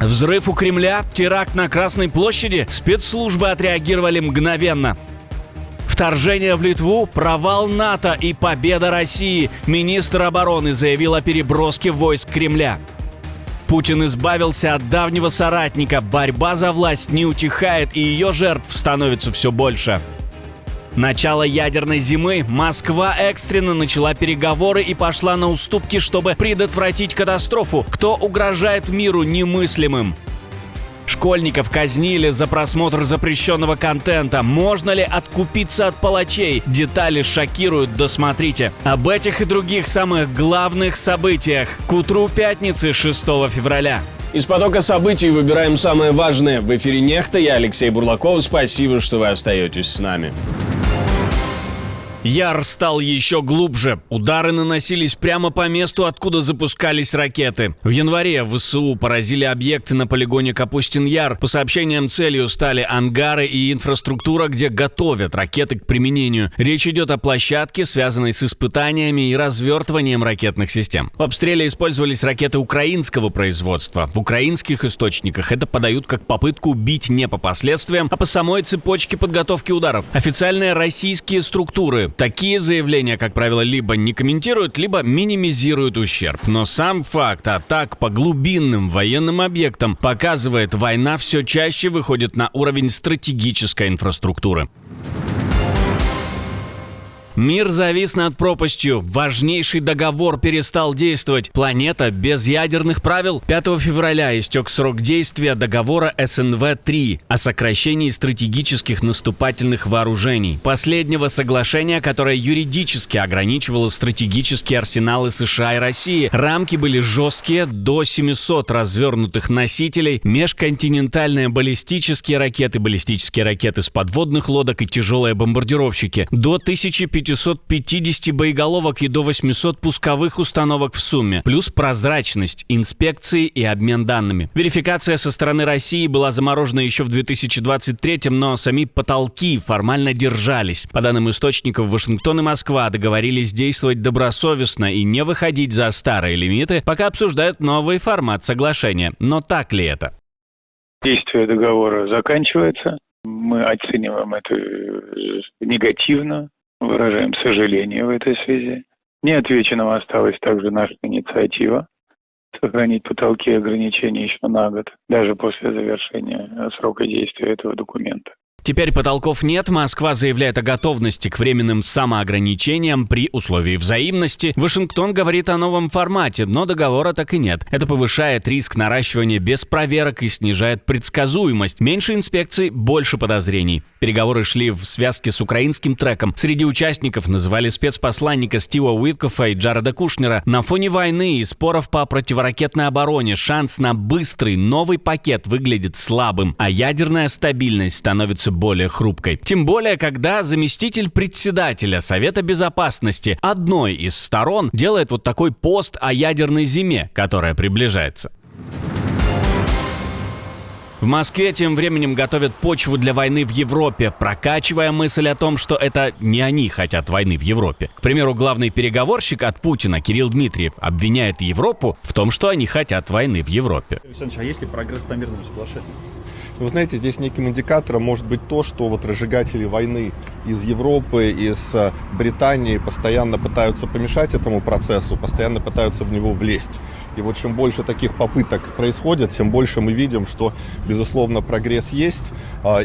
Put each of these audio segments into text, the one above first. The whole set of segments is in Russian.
Взрыв у Кремля, теракт на Красной площади, спецслужбы отреагировали мгновенно. Вторжение в Литву, провал НАТО и победа России. Министр обороны заявил о переброске войск Кремля. Путин избавился от давнего соратника. Борьба за власть не утихает, и ее жертв становится все больше. Начало ядерной зимы. Москва экстренно начала переговоры и пошла на уступки, чтобы предотвратить катастрофу. Кто угрожает миру немыслимым? Школьников казнили за просмотр запрещенного контента. Можно ли откупиться от палачей? Детали шокируют, досмотрите. Об этих и других самых главных событиях к утру пятницы 6 февраля. Из потока событий выбираем самое важное. В эфире «Нехта», я Алексей Бурлаков. Спасибо, что вы остаетесь с нами. Яр стал еще глубже. Удары наносились прямо по месту, откуда запускались ракеты. В январе ВСУ поразили объекты на полигоне Капустин-Яр. По сообщениям, целью стали ангары и инфраструктура, где готовят ракеты к применению. Речь идет о площадке, связанной с испытаниями и развертыванием ракетных систем. В обстреле использовались ракеты украинского производства. В украинских источниках это подают как попытку бить не по последствиям, а по самой цепочке подготовки ударов. Официальные российские структуры такие заявления, как правило, либо не комментируют, либо минимизируют ущерб. Но сам факт атак по глубинным военным объектам показывает, война все чаще выходит на уровень стратегической инфраструктуры. Мир завис над пропастью. Важнейший договор перестал действовать. Планета без ядерных правил. 5 февраля истек срок действия договора СНВ-3 о сокращении стратегических наступательных вооружений. Последнего соглашения, которое юридически ограничивало стратегические арсеналы США и России. Рамки были жесткие, до 700 развернутых носителей, межконтинентальные баллистические ракеты с подводных лодок и тяжелые бомбардировщики, до 1550 боеголовок и до 800 пусковых установок в сумме, плюс прозрачность, инспекции и обмен данными. Верификация со стороны России была заморожена еще в 2023-м, но сами потолки формально держались. По данным источников, Вашингтон и Москва договорились действовать добросовестно и не выходить за старые лимиты, пока обсуждают новый формат соглашения. Но так ли это? Действие договора заканчивается. Мы оцениваем это негативно. Выражаем сожаление в этой связи. Неотвеченным осталась также наша инициатива сохранить потолки ограничений еще на год, даже после завершения срока действия этого документа. Теперь потолков нет, Москва заявляет о готовности к временным самоограничениям при условии взаимности. Вашингтон говорит о новом формате, но договора так и нет. Это повышает риск наращивания без проверок и снижает предсказуемость. Меньше инспекций, больше подозрений. Переговоры шли в связке с украинским треком. Среди участников называли спецпосланника Стива Уиткофа и Джареда Кушнера. На фоне войны и споров по противоракетной обороне шанс на быстрый новый пакет выглядит слабым, а ядерная стабильность становится более хрупкой. Тем более, когда заместитель председателя Совета Безопасности одной из сторон делает вот такой пост о ядерной зиме, которая приближается. В Москве тем временем готовят почву для войны в Европе, прокачивая мысль о том, что это не они хотят войны в Европе. К примеру, главный переговорщик от Путина Кирилл Дмитриев обвиняет Европу в том, что они хотят войны в Европе. Александр, а есть ли прогресс по мирному соглашению? Вы знаете, здесь неким индикатором может быть то, что вот разжигатели войны из Европы, из Британии постоянно пытаются помешать этому процессу, постоянно пытаются в него влезть. И вот чем больше таких попыток происходит, тем больше мы видим, что, безусловно, прогресс есть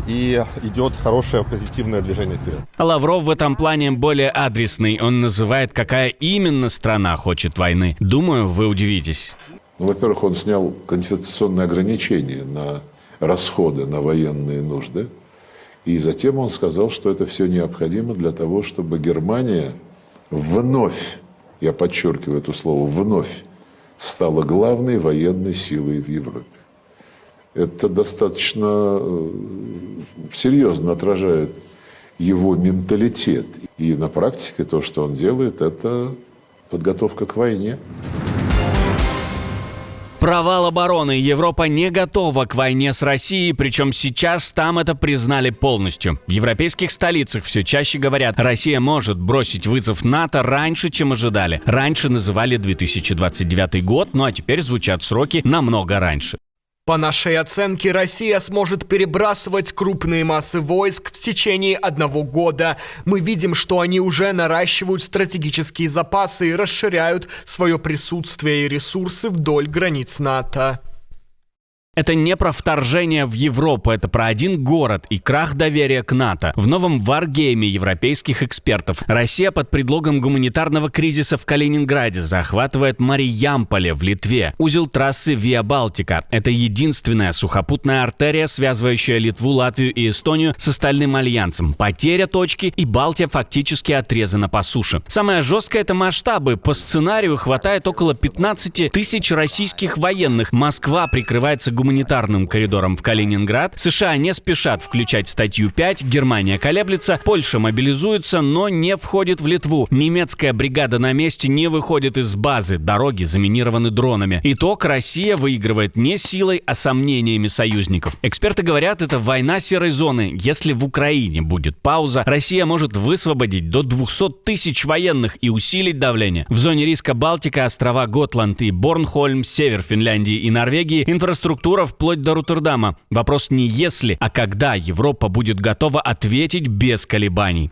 и идет хорошее позитивное движение вперед. Лавров в этом плане более адресный. Он называет, какая именно страна хочет войны. Думаю, вы удивитесь. Во-первых, он снял конституционные ограничения на расходы на военные нужды. И затем он сказал, что это все необходимо для того, чтобы Германия вновь, я подчеркиваю это слово, вновь стала главной военной силой в Европе. Это достаточно серьезно отражает его менталитет. И на практике то, что он делает, это подготовка к войне. Провал обороны. Европа не готова к войне с Россией, причем сейчас там это признали полностью. В европейских столицах все чаще говорят, Россия может бросить вызов НАТО раньше, чем ожидали. Раньше называли 2029 год, ну а теперь звучат сроки намного раньше. По нашей оценке, Россия сможет перебрасывать крупные массы войск в течение 1 года. Мы видим, что они уже наращивают стратегические запасы и расширяют свое присутствие и ресурсы вдоль границ НАТО. Это не про вторжение в Европу, это про один город и крах доверия к НАТО. В новом варгейме европейских экспертов Россия под предлогом гуманитарного кризиса в Калининграде захватывает Мариямполе в Литве, узел трассы Виа Балтика. Это единственная сухопутная артерия, связывающая Литву, Латвию и Эстонию с остальным альянсом. Потеря точки, и Балтия фактически отрезана по суше. Самое жесткое — это масштабы. По сценарию хватает около 15 тысяч российских военных. Москва прикрывается гуманитарным коридором в Калининград. США не спешат включать статью 5, Германия колеблется, Польша мобилизуется, но не входит в Литву. Немецкая бригада на месте не выходит из базы, дороги заминированы дронами. Итог: Россия выигрывает не силой, а сомнениями союзников. Эксперты говорят, это война серой зоны. Если в Украине будет пауза, Россия может высвободить до 200 тысяч военных и усилить давление. В зоне риска Балтика, острова Готланд и Борнхольм, север Финляндии и Норвегии, инфраструктура вплоть до Роттердама. Вопрос не если, а когда Европа будет готова ответить без колебаний.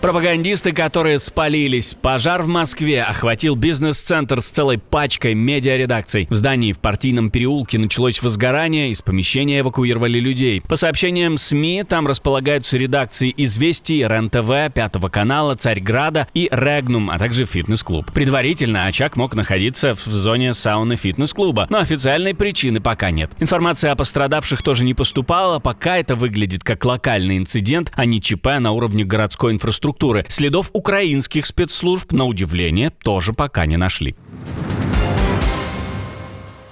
Пропагандисты, которые спалились. Пожар в Москве охватил бизнес-центр с целой пачкой медиаредакций. В здании в Партийном переулке началось возгорание, из помещения эвакуировали людей. По сообщениям СМИ, там располагаются редакции «Известий», РЕН-ТВ, Пятого канала, Царьграда и Регнум, а также фитнес-клуб. Предварительно очаг мог находиться в зоне сауны фитнес-клуба, но официальной причины пока нет. Информация о пострадавших тоже не поступала, пока это выглядит как локальный инцидент, а не ЧП на уровне городской инфраструктуры. Следов украинских спецслужб, на удивление, тоже пока не нашли.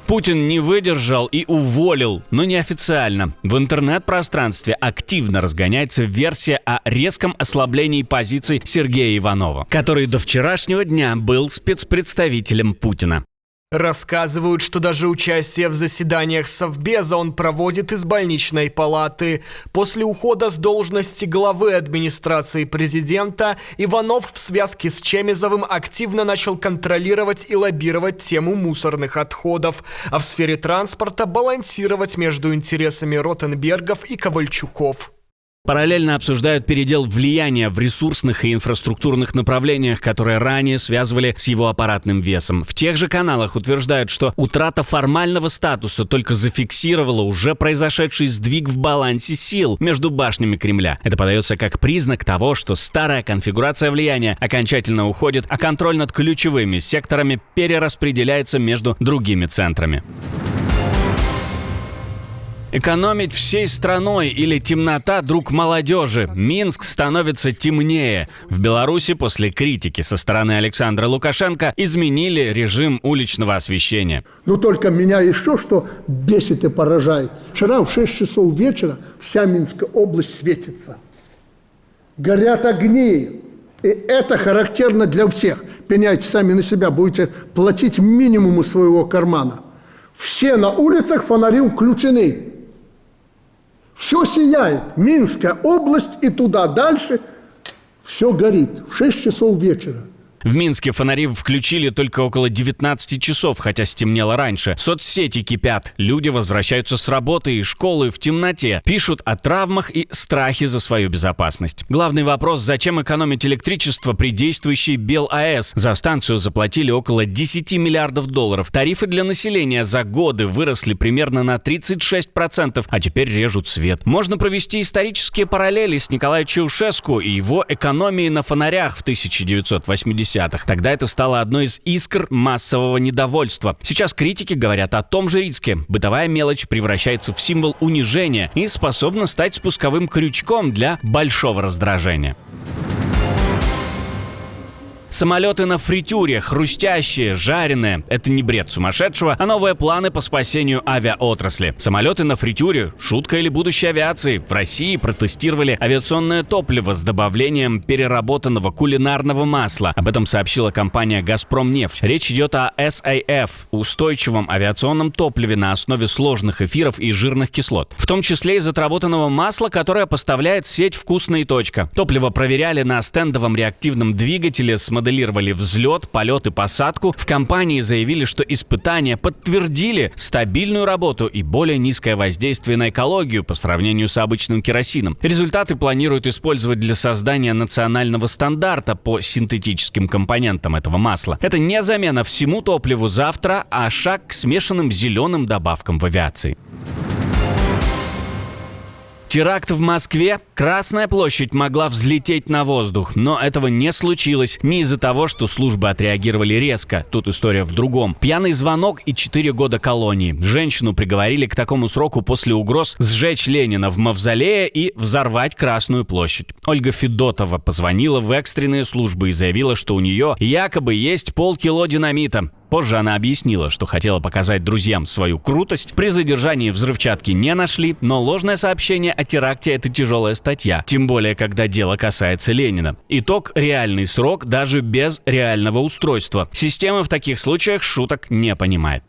Путин не выдержал и уволил, но неофициально. В интернет-пространстве активно разгоняется версия о резком ослаблении позиций Сергея Иванова, который до вчерашнего дня был спецпредставителем Путина. Рассказывают, что даже участие в заседаниях Совбеза он проводит из больничной палаты. После ухода с должности главы администрации президента Иванов в связке с Чемизовым активно начал контролировать и лоббировать тему мусорных отходов, а в сфере транспорта балансировать между интересами Ротенбергов и Ковальчуков. Параллельно обсуждают передел влияния в ресурсных и инфраструктурных направлениях, которые ранее связывали с его аппаратным весом. В тех же каналах утверждают, что утрата формального статуса только зафиксировала уже произошедший сдвиг в балансе сил между башнями Кремля. Это подается как признак того, что старая конфигурация влияния окончательно уходит, а контроль над ключевыми секторами перераспределяется между другими центрами. Экономить всей страной или темнота — друг молодежи. Минск становится темнее. В Беларуси после критики со стороны Александра Лукашенко изменили режим уличного освещения. Но только меня еще что бесит и поражает. Вчера в 6 часов вечера вся Минская область светится. Горят огни. И это характерно для всех. Пеняйте сами на себя, будете платить минимум из своего кармана. Все на улицах фонари включены. Все сияет. Минская область и туда дальше все горит в 6 часов вечера. В Минске фонари включили только около 19 часов, хотя стемнело раньше. Соцсети кипят. Люди возвращаются с работы и школы в темноте. Пишут о травмах и страхе за свою безопасность. Главный вопрос: зачем экономить электричество при действующей БелАЭС? За станцию заплатили около 10 миллиардов долларов. Тарифы для населения за годы выросли примерно на 36%, а теперь режут свет. Можно провести исторические параллели с Николаем Чаушеску и его экономией на фонарях в 1980-х. Тогда это стало одной из искр массового недовольства. Сейчас критики говорят о том же риске. Бытовая мелочь превращается в символ унижения и способна стать спусковым крючком для большого раздражения. Самолеты на фритюре, хрустящие, жареные – это не бред сумасшедшего, а новые планы по спасению авиаотрасли. Самолеты на фритюре – шутка или будущее авиации. В России протестировали авиационное топливо с добавлением переработанного кулинарного масла. Об этом сообщила компания «Газпромнефть». Речь идет о SAF – устойчивом авиационном топливе на основе сложных эфиров и жирных кислот. В том числе из отработанного масла, которое поставляет сеть «Вкусная точка». Топливо проверяли на стендовом реактивном двигателе с смоделировали взлет, полет и посадку. В компании заявили, что испытания подтвердили стабильную работу и более низкое воздействие на экологию по сравнению с обычным керосином. Результаты планируют использовать для создания национального стандарта по синтетическим компонентам этого масла. Это не замена всему топливу завтра, а шаг к смешанным зеленым добавкам в авиации. Теракт в Москве. Красная площадь могла взлететь на воздух, но этого не случилось. Не из-за того, что службы отреагировали резко. Тут история в другом. Пьяный звонок и 4 года колонии. Женщину приговорили к такому сроку после угроз сжечь Ленина в мавзолее и взорвать Красную площадь. Ольга Федотова позвонила в экстренные службы и заявила, что у нее якобы есть полкило динамита. Позже она объяснила, что хотела показать друзьям свою крутость. При задержании взрывчатки не нашли, но ложное сообщение о теракте – это тяжелая статья. Тем более, когда дело касается Ленина. Итог – реальный срок даже без реального устройства. Система в таких случаях шуток не понимает.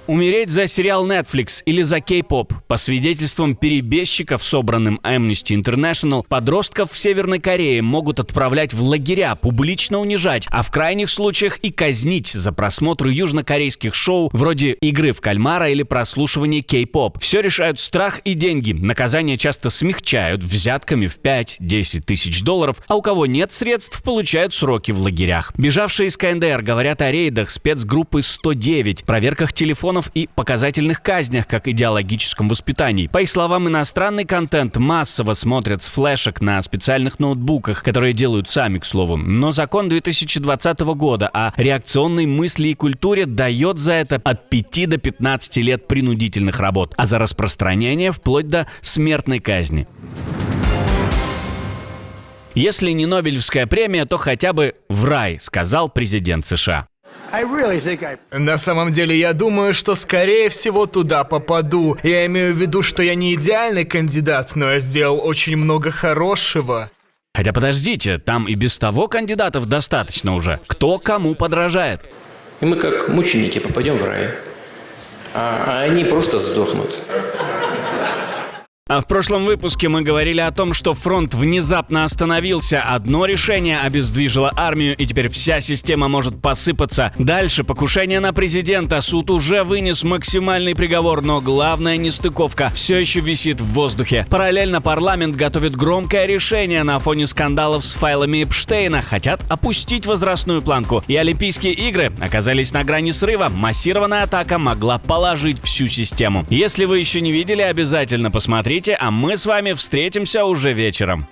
Умереть за сериал Netflix или за кей-поп. По свидетельствам перебежчиков, собранным Amnesty International, подростков в Северной Корее могут отправлять в лагеря, публично унижать, а в крайних случаях и казнить за просмотр южнокорейских шоу вроде «Игры в кальмара» или прослушивания кей-поп. Все решают страх и деньги. Наказания часто смягчают взятками в 5-10 тысяч долларов, а у кого нет средств, получают сроки в лагерях. Бежавшие из КНДР говорят о рейдах спецгруппы 109, проверках телефонов и показательных казнях как идеологическом воспитании. По их словам, иностранный контент массово смотрят с флешек на специальных ноутбуках, которые делают сами, к слову. Но закон 2020 года о реакционной мысли и культуре дает за это от 5 до 15 лет принудительных работ, а за распространение вплоть до смертной казни. Если не Нобелевская премия, то хотя бы в рай, сказал президент США. На самом деле, я думаю, что скорее всего туда попаду. Я имею в виду, что я не идеальный кандидат, но я сделал очень много хорошего. Хотя подождите, там и без того кандидатов достаточно уже. Кто кому подражает? И мы как мученики попадем в рай, а они просто сдохнут. А в прошлом выпуске мы говорили о том, что фронт внезапно остановился, одно решение обездвижило армию, и теперь вся система может посыпаться. Дальше покушение на президента, суд уже вынес максимальный приговор, но главная нестыковка все еще висит в воздухе. Параллельно парламент готовит громкое решение на фоне скандалов с файлами Эпштейна, хотят опустить возрастную планку. И Олимпийские игры оказались на грани срыва, массированная атака могла положить всю систему. Если вы еще не видели, обязательно посмотрите. А мы с вами встретимся уже вечером.